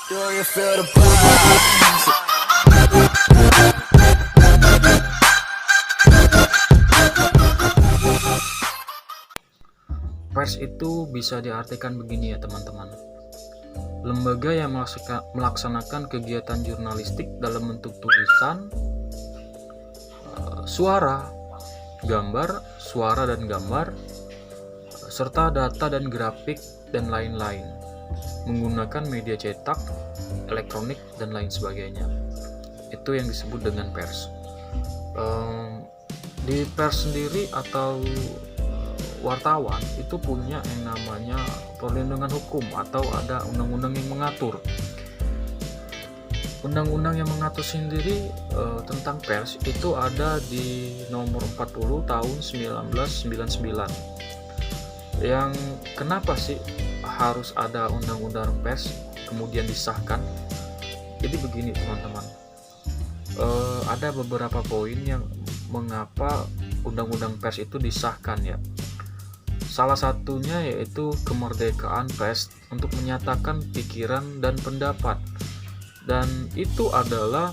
Do you feel the vibes? Pers itu bisa diartikan begini ya teman-teman. Lembaga yang melaksanakan kegiatan jurnalistik dalam bentuk tulisan, suara, dan gambar, serta data dan grafik dan lain-lain, menggunakan media cetak, elektronik, dan lain sebagainya. Itu yang disebut dengan pers. Di pers sendiri atau wartawan itu punya yang namanya perlindungan hukum atau ada undang-undang yang mengatur. Undang-undang yang mengatur sendiri tentang pers itu ada di nomor 40 tahun 1999. Yang kenapa sih harus ada undang-undang pers kemudian disahkan? Jadi begini teman-teman, ada beberapa poin yang mengapa undang-undang pers itu disahkan ya. Salah satunya yaitu kemerdekaan pers untuk menyatakan pikiran dan pendapat, dan itu adalah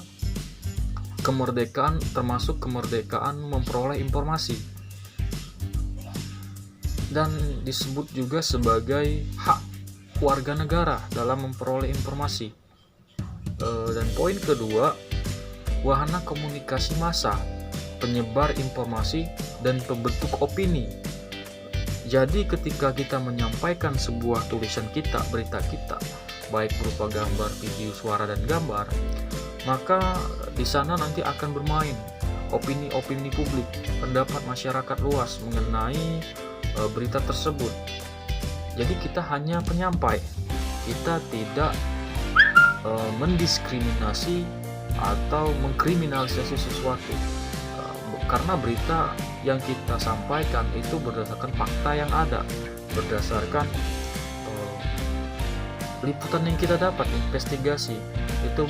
kemerdekaan termasuk kemerdekaan memperoleh informasi, dan disebut juga sebagai hak warga negara dalam memperoleh informasi. Dan poin kedua, wahana komunikasi massa, penyebar informasi dan pembentuk opini. Jadi ketika kita menyampaikan sebuah tulisan kita, berita kita, baik berupa gambar, video, suara, dan gambar, maka di sana nanti akan bermain opini-opini publik, pendapat masyarakat luas mengenai berita tersebut. Jadi kita hanya penyampai, kita tidak mendiskriminasi atau mengkriminalisasi sesuatu, karena berita yang kita sampaikan itu berdasarkan fakta yang ada, berdasarkan liputan yang kita dapat, investigasi itu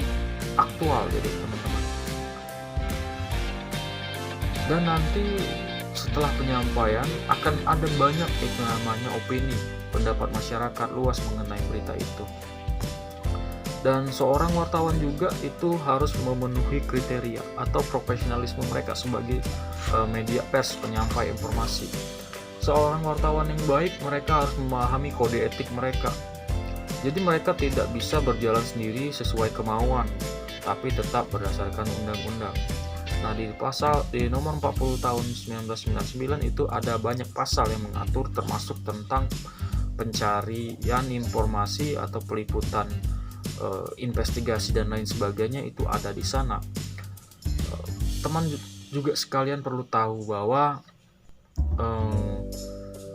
aktual. Jadi teman-teman, dan nanti setelah penyampaian akan ada banyak itu namanya opini, pendapat masyarakat luas mengenai berita itu. Dan seorang wartawan juga itu harus memenuhi kriteria atau profesionalisme mereka sebagai media pers penyampai informasi. Seorang wartawan yang baik, mereka harus memahami kode etik mereka. Jadi mereka tidak bisa berjalan sendiri sesuai kemauan, tapi tetap berdasarkan undang-undang. Nah, di nomor 40 tahun 1999 itu ada banyak pasal yang mengatur, termasuk tentang pencarian informasi atau peliputan, investigasi dan lain sebagainya, itu ada di sana. Teman juga sekalian perlu tahu bahwa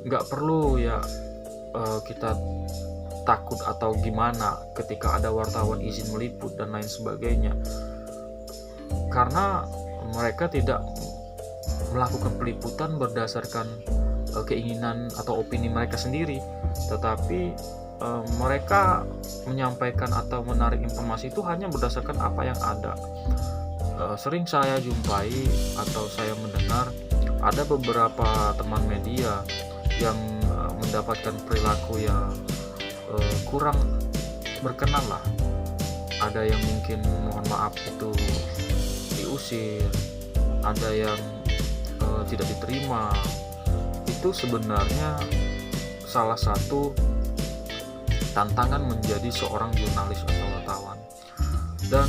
nggak perlu ya kita takut atau gimana ketika ada wartawan izin meliput dan lain sebagainya, karena mereka tidak melakukan peliputan berdasarkan keinginan atau opini mereka sendiri, tetapi mereka menyampaikan atau menarik informasi itu hanya berdasarkan apa yang ada. Sering saya jumpai atau saya mendengar ada beberapa teman media yang mendapatkan perilaku yang kurang berkenan lah. Ada yang mungkin mohon maaf itu diusir, ada yang tidak diterima. Itu sebenarnya salah satu tantangan menjadi seorang jurnalis atau wartawan. Dan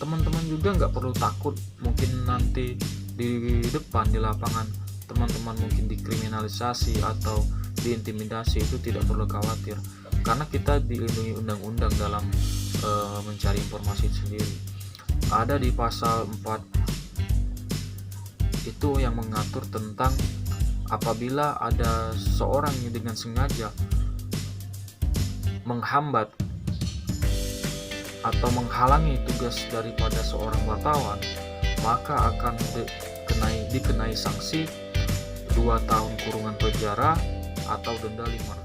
teman-teman juga nggak perlu takut mungkin nanti di depan di lapangan teman-teman mungkin dikriminalisasi atau diintimidasi. Itu tidak perlu khawatir, karena kita dilindungi undang-undang dalam mencari informasi sendiri. Ada di pasal 4 itu yang mengatur tentang apabila ada seorang yang dengan sengaja menghambat atau menghalangi tugas daripada seorang wartawan, maka akan dikenai sanksi 2 tahun kurungan penjara atau denda 500